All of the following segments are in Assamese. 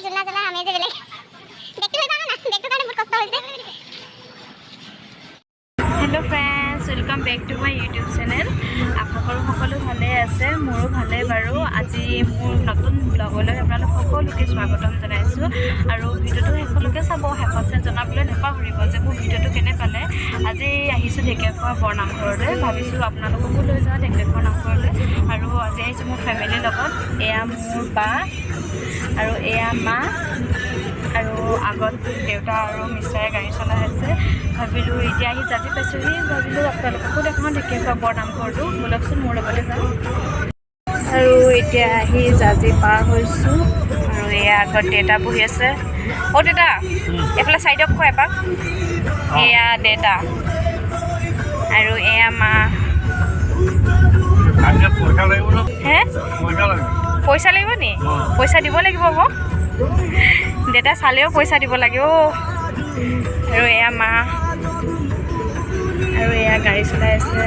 জুলনা জলা আমি যে বেলেগ দেখতে পাবা না দেখতে কাৰণে বহুত কষ্ট হৈছে hello friends welcome back to my YouTube channel आशा करूँ सकलो भाले आछे मोरो भाले बारू আজি मोर नतुन ब्लगলৈ আপোনালোক সকলোকে স্বাগতম জনাইছো আৰু ভিডিওটো সকলোকে চাব হেকছে জনাবলৈ নাপাহৰিব যে মোৰ ভিডিওটো কেনে পালে আজি আহিছো ঢেকিয়াখোৱা বৰনামঘৰলৈ ভাবিছো আপোনালোককো লৈ যাওঁ ঢেকিয়াখোৱা নামঘৰলৈ আৰু আজি আহিছো মোৰ ফেমিলিৰ লগত এয়া মোৰ বা আৰু এয়া মা আৰু আগত দেউতা আৰু মিছাই গাড়ী চলাই আছে ভাবিলোঁ এতিয়া আহি জাজি পাইছোঁহি ভাবিলোঁ আপোনালোককো দেখাওঁ ঢেকিয়াখোৱা বৰনামঘৰটো ব'লকচোন মোৰ লগতে যাওঁ আৰু এতিয়া আহি জাজি পাৰ হৈছোঁ আৰু এয়া আগত দেউতা বহি আছে অ' দেউতা এইফালে চাইডক কয় এপাক এয়া দেউতা আৰু এয়া মা হে পইচা লাগিব নি পইচা দিব লাগিব মোক দেউতা চালেও পইচা দিব লাগে অ' আৰু এয়া মা আৰু এয়া গাড়ী চলাই আছে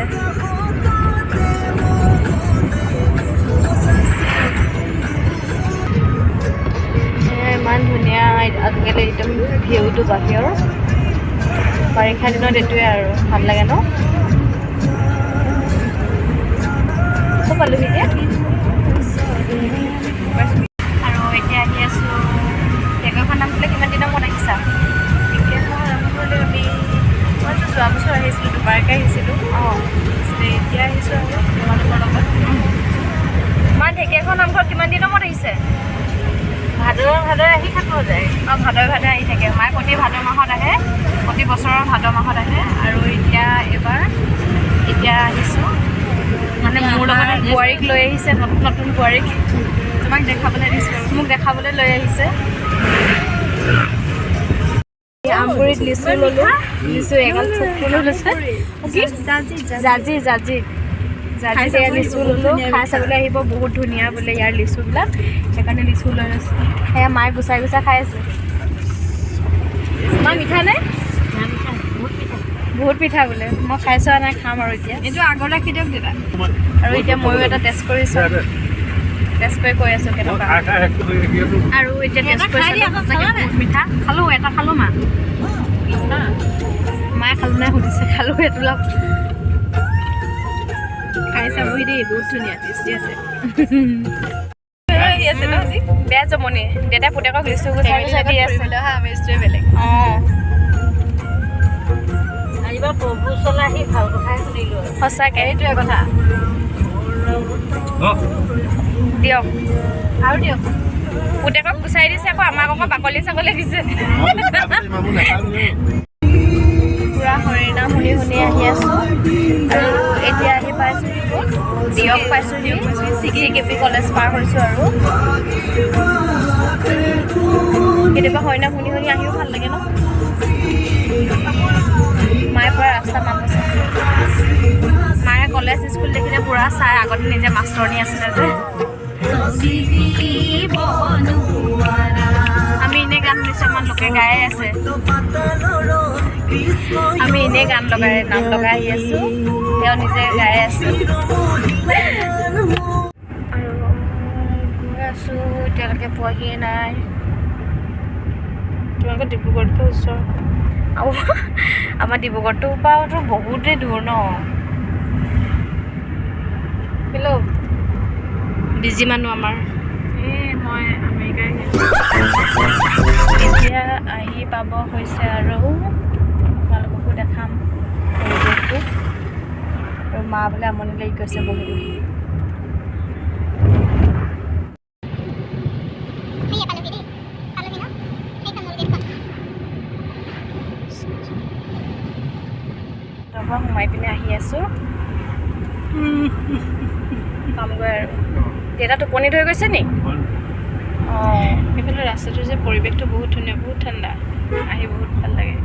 ইমান ধুনীয়া আজিকালি একদম ভিউটো বাহিৰৰ বাৰিষা দিনত এইটোৱে আৰু ভাল লাগে ন চব পালোহি এতিয়া আৰু এতিয়া আহি আছোঁ ঢেকিয়াখোৱা নামঘৰলৈ কিমান দিনৰ মূৰত আহিছা ঢেকিয়াখোৱা নামঘৰলৈ আমি মইতো যোৱা বছৰ আহিছিলোঁ দুবাৰকৈ আহিছিলোঁ অঁ এতিয়া আহিছোঁ আৰু তোমালোকৰ লগত মা ঢেকিয়াখোৱা নামঘৰত কিমান দিনৰ মূৰত আহিছে ভাদৰে আহি থাকোঁ যায় অঁ ভাদৰে আহি থাকে মায়ে প্ৰতি ভাদ মাহত আহে প্ৰতি বছৰৰ ভাদ মাহত আহে আৰু এতিয়া আহিছোঁ মানে মোৰ লগত বোৱাৰীক লৈ আহিছে নতুন নতুন বোৱাৰীক তোমাক দেখাবলৈ দিছোঁ মোক দেখাবলৈ লৈ আহিছে আমগুৰিত লিচু ল'লোঁ লিচু এগাল থোকটো লৈছে জাজি এয়া লিচু ল'লোঁ খাই চাবলৈ আহিব বহুত ধুনীয়া বোলে ইয়াৰ লিচুবিলাক সেইকাৰণে লিচু লৈ লৈছোঁ সেয়া মায়ে গুচাই খাই আছে মা মিঠা নে বহুত পিঠা বোলে মই খাই চোৱা নাই খাম আৰু এতিয়া এইটো আগৰ ৰাখি দিয়ক দেউতা আৰু এতিয়া ময়ো এটা টেষ্ট কৰিছোঁ টেষ্ট কৰি কৈ আছোঁ কেনেকুৱা আৰু এতিয়া টেষ্ট কৰিছোঁ বহুত মিঠা খালোঁ এটা খালোঁ মায়ে খালোঁ নাই সুধিছে খালোঁ এইটো লগ খাই চাবহি দেই বহুত ধুনীয়া টেষ্টি আছে বেয়া জমনি দেউতাই পুতেকক লিচু গুচাই দি আছে বেলেগ অঁ সঁচাকৈ এইটোৱে কথা দিয়ক আৰু দিয়ক পুতেকক গুচাই দিছে আকৌ আমাক আকৌ বাকলি চাকলি দিছে পূৰা হৰিনাম শুনি আহি আছোঁ আৰু এতিয়া আহি পাইছোঁ দিয়ক পাইছোঁ CKP কলেজ পাৰ হৈছোঁ আৰু কেতিয়াবা হৰিনাম শুনি আহিও ভাল লাগে ন মায়ে পৰা ৰাস্তা নাম আছে মায়ে কলেজ স্কুল দেখিলে পূৰা চাই আগতে নিজে মাষ্টৰণী আছিলে যে আমি এনেই গান শুনিছোঁ আমাৰ লোকে গায়ে আছে আমি এনেই গান লগাই নাম লগাই আহি আছোঁ তেওঁ নিজে গাই আছে আৰু গৈ আছোঁ এতিয়ালৈকে পোৱাহিয়ে নাই তোমালোকৰ ডিব্ৰুগড়তকৈ ওচৰ আৰু আমাৰ ডিব্ৰুগড়টোৰ পৰাতো বহুতেই দূৰ ন হেল্ল' বিজি মানুহ আমাৰ মই আমেৰিকাই এতিয়া আহি পাব হৈছে আৰু আপোনালোককো দেখাম পৰিৱেশটো আৰু মা বোলে আমনি লাগি গৈছে বহি সোমাই পিনে আহি আছোঁ পামগৈ আৰু দেউতা টোপনি ধৰি গৈছে নি অঁ সেইফালে ৰাস্তাটো যে পৰিৱেশটো বহুত ধুনীয়া বহুত ঠাণ্ডা আহি বহুত ভাল লাগে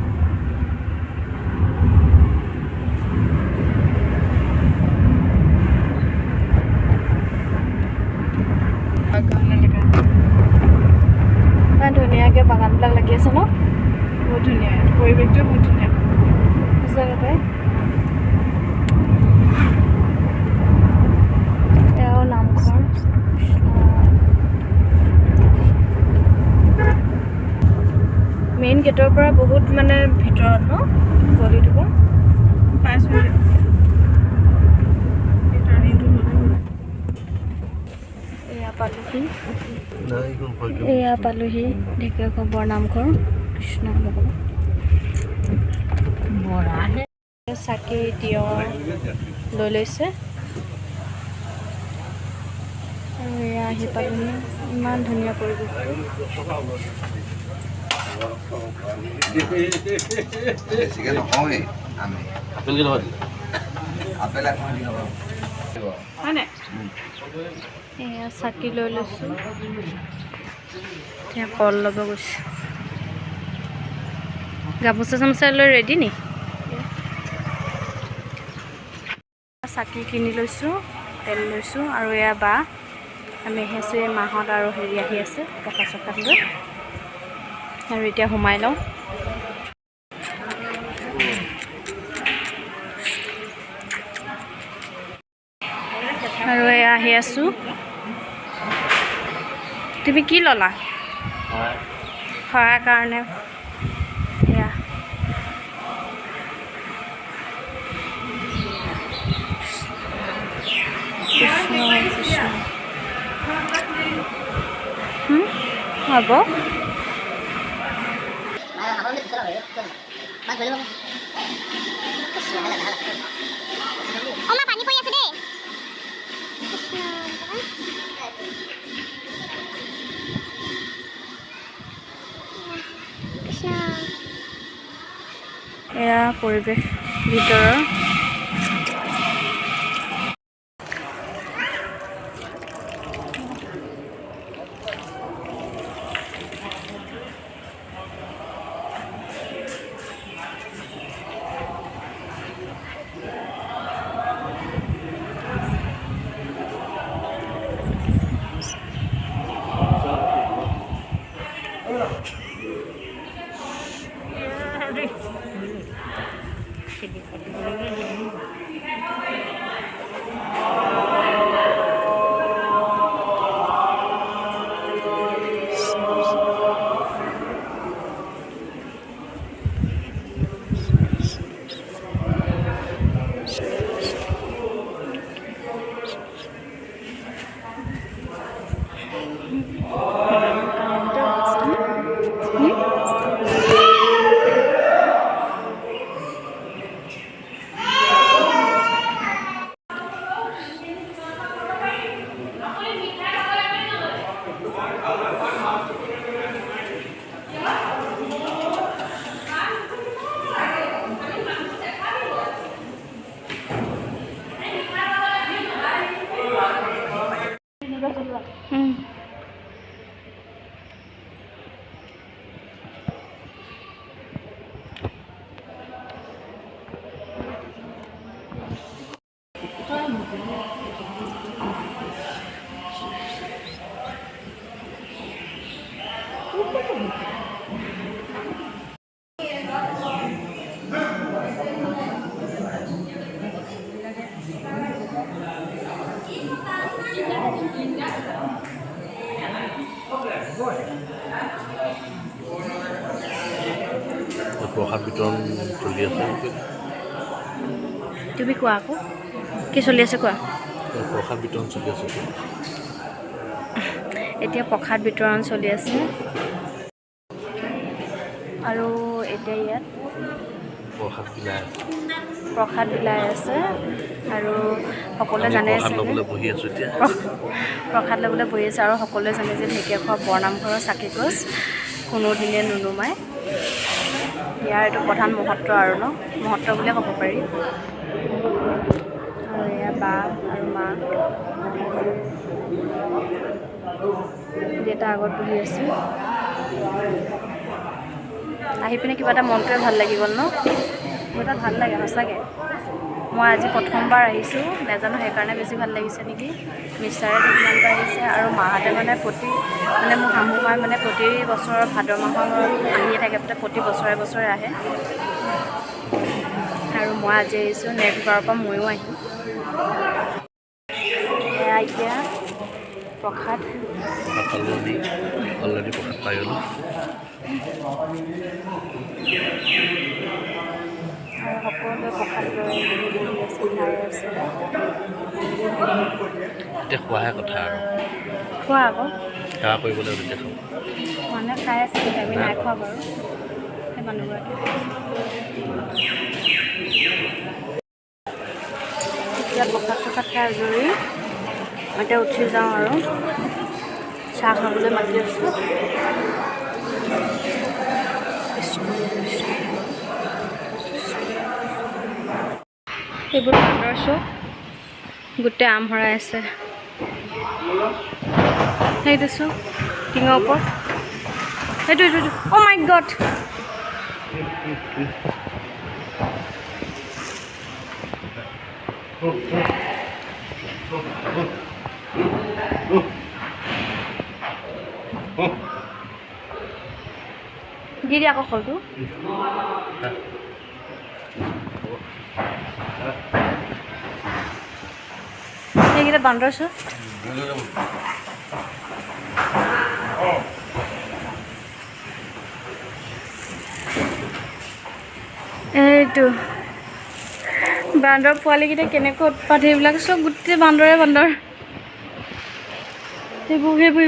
ইমান ধুনীয়াকৈ বাগানবিলাক লাগি আছে ন বহুত ধুনীয়া পৰিৱেশটো বহুত ধুনীয়া সঁচাকৈ এয়াও নামঘৰ গেটৰ পৰা বহুত মানে ভিতৰত ন গলিটো পাইছোঁ। এয়া পালোহি ঢেকীয়াখোৱা নামঘৰ কৃষ্ণ ভগৱান চাকি তিয়হ লৈ লৈছে আৰু এয়া আহি পালোহি। ইমান ধুনীয়া পৰিৱেশটো। এয়া চাকি লৈ লৈছোঁ। এতিয়া কল ল'ব গৈছে। গামোচা চামোচা লৈ ৰেডি নি? চাকি কিনি লৈছোঁ, তেল লৈছোঁ আৰু এয়া বা আমি আহি আছোঁ। এই মাহঁত আৰু হেৰি আহি আছে প্ৰসাদ চসাদ লৈ। আৰু এতিয়া সোমাই লওঁ। আৰু এয়া আহি আছোঁ। তুমি কি ল'লা? খোৱাৰ কাৰণে এয়া হ'ব। মা পানী পৰি আছে দেই। এয়া পৰিৱেশ ভিতৰৰ। প্ৰসাদ বিতৰণ চলি আছে। তুমি কোৱা আকৌ কি চলি আছে কোৱা। প্ৰসাদ বিতৰণ চলি আছে। এতিয়া প্ৰসাদ বিতৰণ চলি আছে আৰু এতিয়া ইয়াত প্ৰসাদ বিলাই আছে আৰু সকলোৱে জানে প্ৰসাদ ল'বলৈ বহি আছোঁ এতিয়া। প্ৰসাদ ল'বলৈ বহি আছে আৰু সকলোৱে জানে যে ঢেকীয়াখোৱা বৰনামঘৰৰ চাকি গছ কোনোদিনে নুনুমায়। ইয়াৰ এইটো প্ৰধান মহত্ব আৰু ন মহত্ব বুলিয়ে ক'ব পাৰি। আৰু এয়া বা আৰু মা দেউতা আগত বহি আছে। আহি পিনে কিবা এটা মনটোৱে ভাল লাগি গ'ল ন। মোৰ এটা ভাল লাগে সঁচাকৈ। মই আজি প্ৰথমবাৰ আহিছোঁ নাজানো সেইকাৰণে বেছি ভাল লাগিছে নেকি। মিষ্টাৰেতো কিমানবাৰ আহিছে আৰু মাহঁতে মানে মোৰ শাহু মাই মানে প্ৰতি বছৰৰ ভাদ মাহত আহিয়ে থাকে প্ৰতি বছৰে বছৰে আহে। আৰু মই আজি আহিছোঁ নেক্সট বাৰৰ পৰা ময়ো আহিম। এয়া এতিয়া প্ৰসাদ অলৰেডি প্ৰসাদ পাই গ'লোঁ। সকলোৱে প্ৰসাদ লৈ বহি আছে, খাই আছে। এতিয়া খোৱাহে কথা আৰু খোৱা আকৌ সেৱা কৰিবলৈ তেতিয়া খাওঁ। মানুহে খাই আছে, কিন্তু আমি নাই খোৱা বাৰু। সেই মানুহগৰাকী এতিয়া প্ৰসাদ চসাদ খাই আজৰি। এতিয়া উঠি যাওঁ আৰু চাহ খাবলৈ মাতি আছোঁ। এইবোৰ বান্দৰ চব গোটেই আম ভৰাই আছে। সেইটো চব টিঙৰ ওপৰত, সেইটো অ' মাই গড। দি দিয়া আকৌ কলটো। সেইকেইটা বান্দৰ চব এইটো বান্দৰ পোৱালিকেইটা কেনেকৈ উৎপাত, সেইবিলাক চব গোটেই বান্দৰে বান্দৰ। সেইবোৰ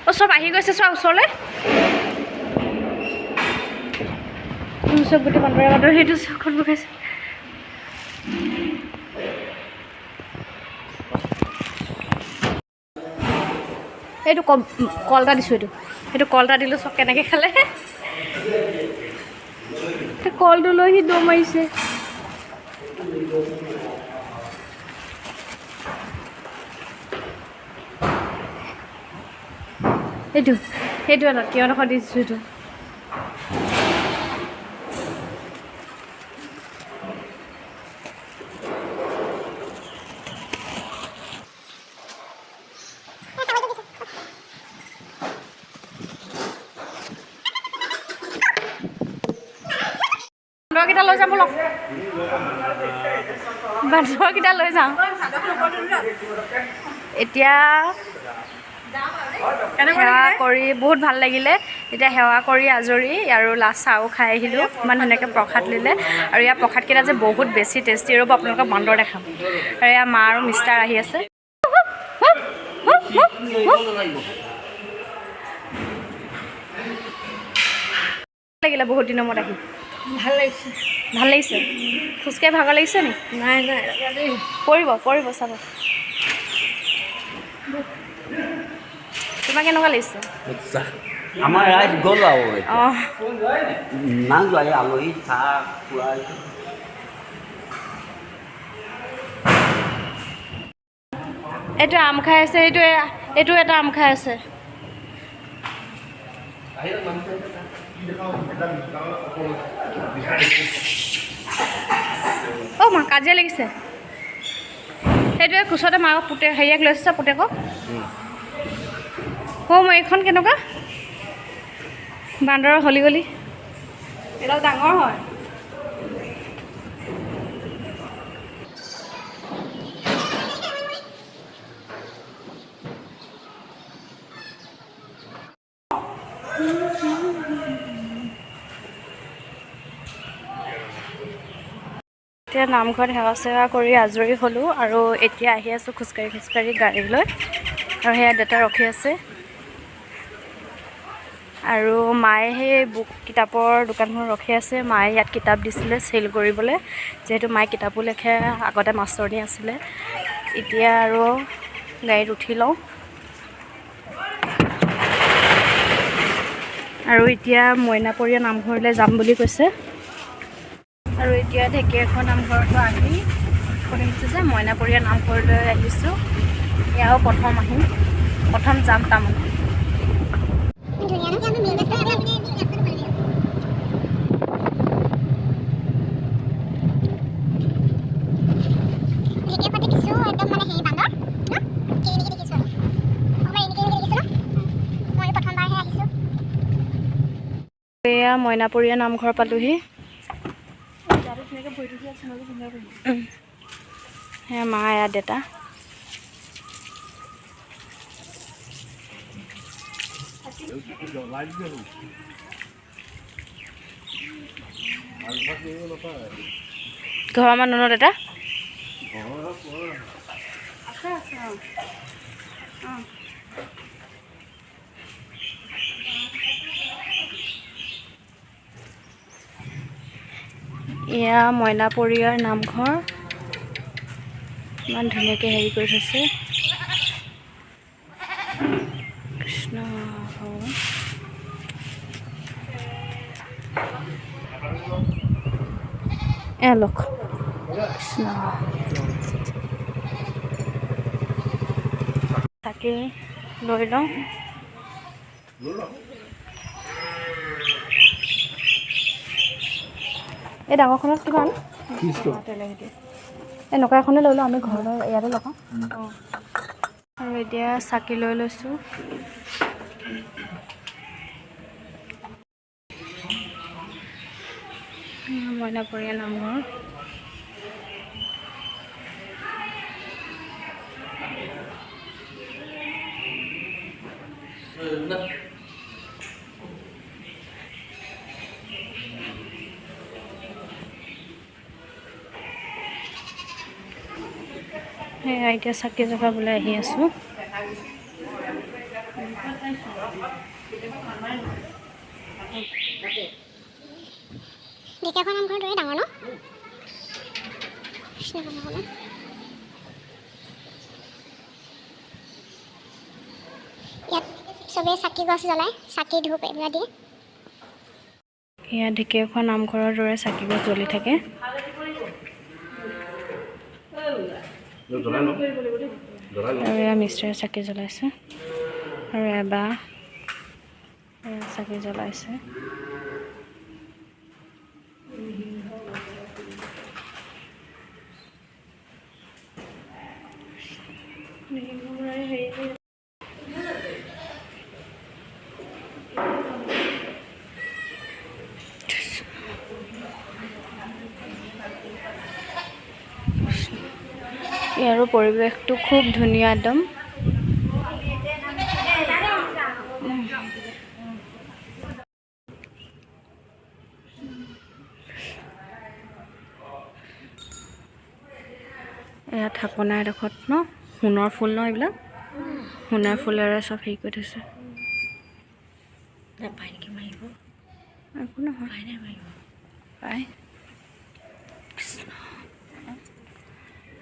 অ' চব আহি গৈছে চোৱা ওচৰলৈ। চব গোটেই বান্দৰে বান্দৰ। সেইটো চকত বগাইছে। এইটো কল এটা দিছোঁ। সেইটো কল এটা দিলোঁ, চব কেনেকৈ খালে। কলটো লৈ সি দৌৰ মাৰিছে। সেইটো এটা তিয়ঁহ দিছোঁ। সেইটো বান্দৰকেইটা লৈ যাম বলক। বান্দৰকেইটা লৈ যাওঁ। এতিয়া সেৱা কৰি বহুত ভাল লাগিলে। এতিয়া সেৱা কৰি আজৰি আৰু লাষ্ট চাহো খাই আহিলোঁ। ইমান ধুনীয়াকৈ প্ৰসাদ ল'লে আৰু ইয়াৰ প্ৰসাদকেইটা যে বহুত বেছি টেষ্টি। ৰ'ব আপোনালোকক বান্দৰ দেখাম। আৰু ইয়াৰ মা আৰু মিষ্টাৰ আহি আছে। লাগিলে বহুত দিনৰ মূৰত আহি ভাল লাগিছে। খোজকাঢ়ি ভাগৰ লাগিছে নি? নাই পৰিব চাব। তোমাৰ কেনেকুৱা লাগিছে? আমাৰ ৰাইজ গ'ল আৰু অঁ না যোৱা আলহী চাহ খোৱা। এইটো আম খাই আছে, এইটো এটা আম খাই আছে। অ' মা কাজিয়া লাগিছে। সেইটোৱে কোচতে মাকক হেৰিয়াক লৈছে পুতেকক। অ' মই এইখন কেনেকুৱা বান্দৰৰ হলি গলি। এডাল ডাঙৰ হয়। এতিয়া নামঘৰত সেৱা চেৱা কৰি আজৰি হ'লোঁ আৰু এতিয়া আহি আছোঁ খোজকাঢ়ি গাড়ী লৈ। আৰু সেয়া দেউতা ৰখি আছে আৰু মায়ে সেই কিতাপৰ দোকানখন ৰখি আছে। মায়ে ইয়াত কিতাপ দিছিলে চেল কৰিবলৈ, যিহেতু মায়ে কিতাপো লিখে, আগতে মাষ্টৰনী আছিলে। এতিয়া আৰু গাড়ীত উঠি লওঁ আৰু এতিয়া মইনাপৰীয়া নামঘৰলৈ যাম বুলি কৈছে। আৰু এতিয়া ঢেকীয়াখোৱা নামঘৰৰ পৰা আহি শুনিছোঁ যে মইনাপৰীয়া নামঘৰলৈ আহিছোঁ। এয়াও প্ৰথম যাম তাৰমানে। এয়া মইনাপৰীয়া নামঘৰ পালোহি। সেয়া মা এয়া দেউতা। ঘৰৰ মানুহৰ এটা এয়া মইনাপৰীয়াৰ নামঘৰ ইমান ধুনীয়াকৈ হেৰি কৰি থৈছে কৃষ্ণ ভগৱান লওক কৃষ্ণ তাকে লৈ লওঁ এই ডাঙৰখনত কিমান এনেকুৱা এখনে লৈ লওঁ আমি ঘৰলৈ ইয়াতে লগাওঁ অঁ আৰু এতিয়া চাকি লৈ লৈছোঁ মইনাপৰীয়া নামঘৰ সেয়া এতিয়া চাকি জ্বলাবলৈ আহি আছোঁ ঢেকীয়াখোৱা নামঘৰ দৰে ডাঙৰ ন কৃষ্ণ ভগৱান ইয়াত চবেই চাকি গছ জ্বলায় চাকি ধূপ এইবিলাক দিয়ে এয়া ঢেকীয়াখোৱা নামঘৰৰ দৰে চাকি গছ জ্বলি থাকে আৰু এয়া মিষ্টাৰে চাকি জ্বলাইছে আৰু এবাৰ চাকি জ্বলাইছে ইয়াৰো পৰিৱেশটো খুব ধুনীয়া একদম এয়া থাপনা এডোখৰত ন সোণৰ ফুল ন এইবিলাক সোণৰ ফুলেৰে চব হেৰি কৰি থৈছে একো নহয় পাই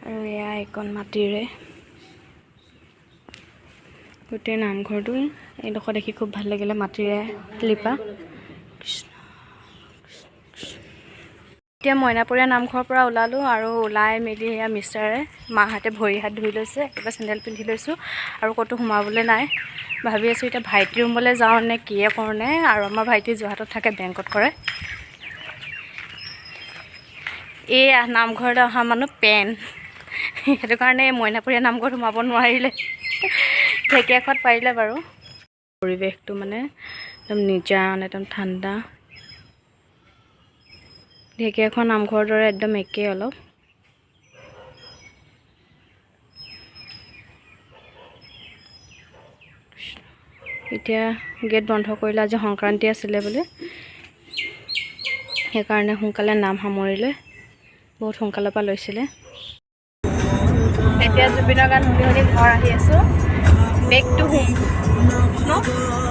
আৰু এয়া এইকণ মাটিৰে গোটেই নামঘৰটো এইডোখৰ দেখি খুব ভাল লাগিলে মাটিৰে লিপা এতিয়া মইনাপৰীয়া নামঘৰৰ পৰা ওলালোঁ আৰু ওলাই মেলি এয়া মিষ্টাৰে মাহঁতে ভৰি হাত ধুই লৈছে একেবাৰে চেণ্ডেল পিন্ধি লৈছোঁ আৰু ক'তো সোমাবলৈ নাই ভাবি আছোঁ এতিয়া ভাইটি ৰুমলৈ যাওঁ নে কিয়ে কৰোঁ নে আৰু আমাৰ ভাইটি যোৰহাটত থাকে বেংকত কৰে এয়া নামঘৰলৈ অহা মানুহ পেন সেইটো কাৰণে মইনাপৰীয়া নামঘৰত সোমাব নোৱাৰিলে ঢেকীয়াখোৱাত পাৰিলে বাৰু পৰিৱেশটো মানে একদম নিজান একদম ঠাণ্ডা ঢেকীয়াখোৱা নামঘৰৰ দৰে একদম একেই অলপ এতিয়া গেট বন্ধ কৰিলে আজি সংক্ৰান্তি আছিলে বোলে সেইকাৰণে সোনকালে নাম সামৰিলে বহুত সোনকালৰ পৰা লৈছিলে এতিয়া জুবিনৰ গান শুনি শুনি ঘৰ আহি আছোঁ বেক টু হোম ন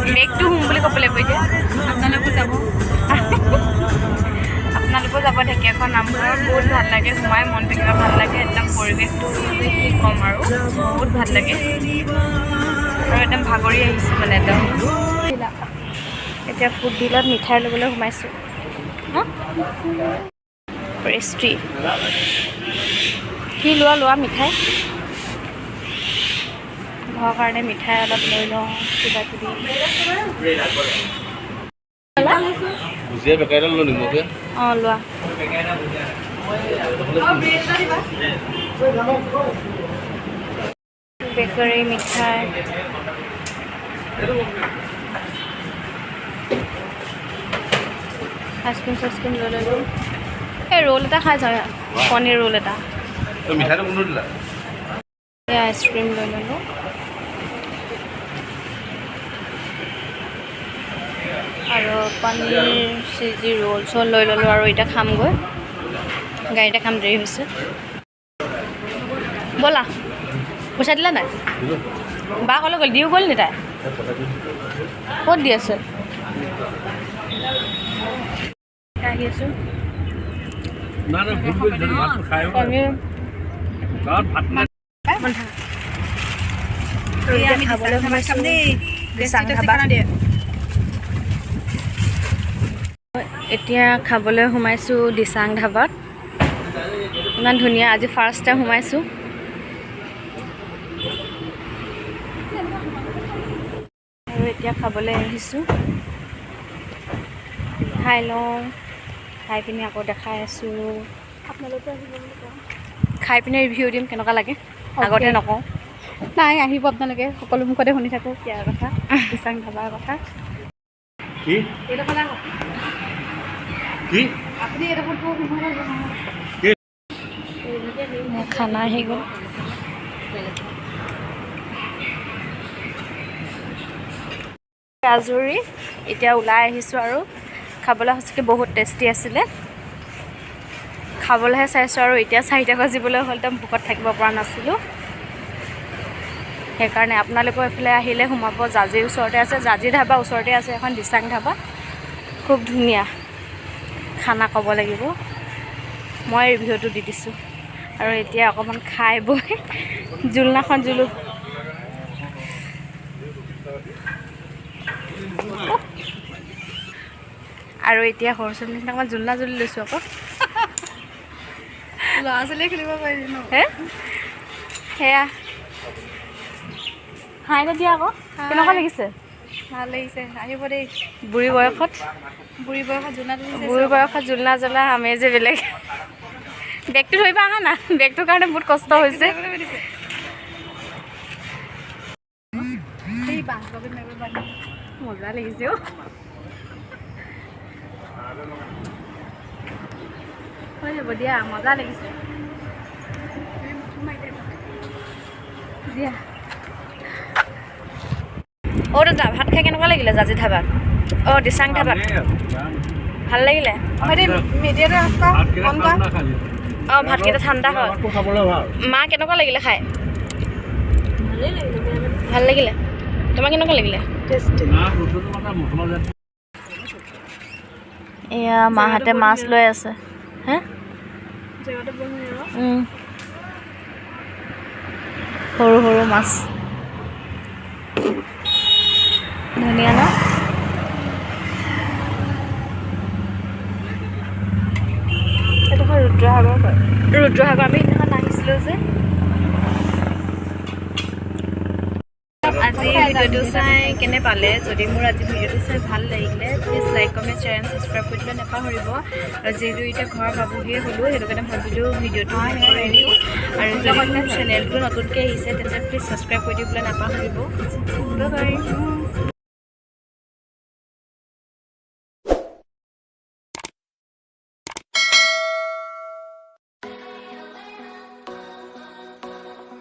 বেক টু হোম বুলি ক'ব লাগিব এতিয়া আপোনালোকো যাব আপোনালোকো যাব ঢেকীয়াখোৱা নামঘৰত বহুত ভাল লাগে সোমাই মনটো কিবা ভাল লাগে একদম পৰিৱেশটো কি ক'ম আৰু বহুত ভাল লাগে আৰু একদম ভাগৰি আহিছোঁ মানে একদম এতিয়া ফুড ডিলত মিঠাই ল'বলৈ সোমাইছোঁ পেষ্ট্ৰি কি লোৱা মিঠাই ঘৰৰ কাৰণে মিঠাই অলপ লৈ লওঁ কিবা কিবি অঁ লোৱা বেকাৰী মিঠাই আইচক্ৰীম চাইচক্ৰীম লৈ ল'লোঁ এই ৰোল এটা খাই যাওঁ পনীৰ ৰোল এটা এই আইচক্ৰীম লৈ ল'লোঁ আৰু পনীৰ চিজি ৰোল চল লৈ ল'লোঁ আৰু এতিয়া খামগৈ গাড়ীতে খাম দেৰি হৈছে ব'লা পইচা দিলা নাই বা ক'লৈ গ'ল দিও গ'ল নি তাই ক'ত দি আছে আহি আছোঁ খাবলৈ সোমাইছোঁ দিচাং ধাবা এতিয়া খাবলৈ সোমাইছোঁ দিচাং ধাবাত ইমান ধুনীয়া আজি ফাৰ্ষ্ট টাইম সোমাইছোঁ আৰু এতিয়া খাবলৈ আহিছোঁ খাই লওঁ খাই পিনি আকৌ দেখাই আছোঁ আপোনালোকে আহিব বুলি কওঁ খাই পিনে ৰিভিউ দিম কেনেকুৱা লাগে আগতে নকওঁ নাই আহিব আপোনালোকে সকলো মুখতে শুনি থাকোঁ ইয়াৰ কথা দিচাং ধাবাৰ কথা কি কি খানা আহি গ'ল আজৰি এতিয়া ওলাই আহিছোঁ আৰু খাবলৈ সঁচাকৈ বহুত টেষ্টি আছিলে খাবলৈহে চাইছোঁ আৰু এতিয়া 4টা বাজিবলৈ হ'ল তো ভোকত থাকিব পৰা নাছিলোঁ সেইকাৰণে আপোনালোকৰ এইফালে আহিলে সোমাব জাজিৰ ওচৰতে আছে জাজি ধাবা ওচৰতে আছে এখন দিচাং ধাবা খুব ধুনীয়া খানা ক'ব লাগিব মই ৰিভিউটো দি দিছোঁ আৰু এতিয়া অকণমান খাই বৈ জোলনাখন জুলোঁ আৰু এতিয়া সৰু ছোৱালী নিচিনা অকণমান জোলনা জুলি লৈছোঁ আকৌ ল'ৰা ছোৱালীয়ে খেলিব পাৰিছে ন হে সেয়া হাই দিয়া আকৌ কেনেকুৱা লাগিছে ভাল লাগিছে আহিব দেই বুঢ়ী বয়সত জোলনা জ্বলা আমেজে বেলেগ বেগটো ধৰিব আহা না বেগটোৰ কাৰণে বহুত কষ্ট হৈছে মজা লাগিছে হৈ যাব দিয়া মজা লাগিছে দিয়া অ' দাদা ভাত খাই কেনেকুৱা লাগিলে জাজি ধাবাত অ' দিচাং ধাবাত ভাল লাগিলে অঁ ভাতকেইটা ঠাণ্ডা হয় মা কেনেকুৱা লাগিলে খাই ভাল লাগিলে তোমাৰ কেনেকুৱা লাগিলে এয়া মাহঁতে মাছ লৈ আছে হে সৰু সৰু মাছ ধুনীয়া ন এইডোখৰ ৰুদ্ৰসাগৰ কয় ৰুদ্ৰসাগৰ আমি সেইদিনাখন আহিছিলোঁ যে আজি ভিডিঅ'টো চাই কেনে পালে যদি মোৰ আজি ভিডিঅ'টো চাই ভাল লাগিলে please like comment share and subscribe কৰি দিলে নাপাহৰিব আৰু যিহেতু এতিয়া ঘৰ পাবহিয়ে হ'লোঁ সেইটো কাৰণে ভাবিলোঁ ভিডিঅ'টো কৰি দিওঁ আৰু যদি মোৰ চেনেলটো নতুনকৈ আহিছে তেন্তে প্লিজ ছাবস্ক্ৰাইব কৰি দিবলৈ নাপাহৰিব বাই বাই